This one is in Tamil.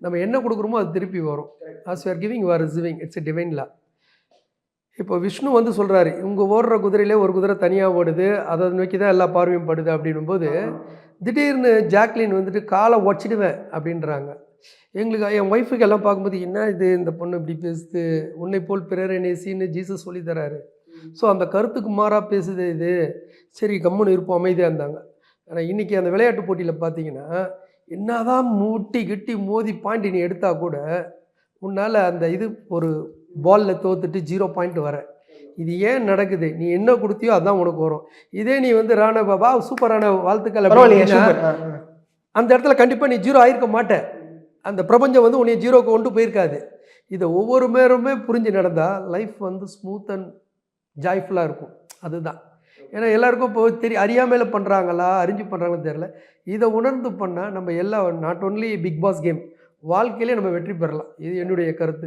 நம்ம என்ன கொடுக்குறோமோ அது திருப்பி வரும். As you are giving you are receiving. It's a divine law. இப்போ விஷ்ணு வந்து சொல்கிறாரு, இவங்க ஓடுற குதிரையிலே ஒரு குதிரை தனியாக ஓடுது, அதை நோக்கி தான் எல்லா பார்வையும் படுது அப்படின்னும்போது, திடீர்னு ஜாக்லின் வந்துட்டு காலை உடச்சிடுவேன் அப்படின்றாங்க. எங்களுக்கு என் ஒய்ஃபுக்கு எல்லாம் பார்க்கும்போது, என்ன இது இந்த பொண்ணு இப்படி பேசுது, உன்னை போல் பிறரை நேசின்னு ஜீசஸ் சொல்லி தராரு. ஸோ அந்த கருத்துக்கு மாறாக பேசுது இது. சரி கம்முன்னு இருப்போம், அமைதியாக இருந்தாங்க. ஆனால் இன்றைக்கி அந்த விளையாட்டு போட்டியில் பார்த்தீங்கன்னா, என்னதான் முட்டி கிட்டி மோதி பாயிண்ட் நீ எடுத்தால் கூட உன்னால் அந்த இது ஒரு பாலில் தோத்துட்டு 0 பாயிண்ட் வர. இது ஏன் நடக்குது? நீ என்ன கொடுத்தியோ அதான் உனக்கு வரும். இதே நீ வந்து ராணா பாபா சூப்பரான வாழ்த்துக்கள் அப்படின்னா அந்த இடத்துல கண்டிப்பாக நீ 0 ஆகிருக்க மாட்ட. அந்த பிரபஞ்சம் வந்து உன்னை 0க்கு கொண்டு போயிருக்காது. இதை ஒவ்வொரு பேருமே புரிஞ்சு நடந்தால் லைஃப் வந்து ஸ்மூத் அண்ட் ஜாய்ஃபுல்லாக இருக்கும். அதுதான். ஏன்னா எல்லாருக்கும் இப்போ அறியாமையில் பண்ணுறாங்களா, அறிஞ்சு பண்ணுறாங்கன்னு தெரியல. இதை உணர்ந்து பண்ணால் நம்ம எல்லா not only big boss game, வாழ்க்கையிலே நம்ம வெற்றி பெறலாம். இது என்னுடைய கருத்து.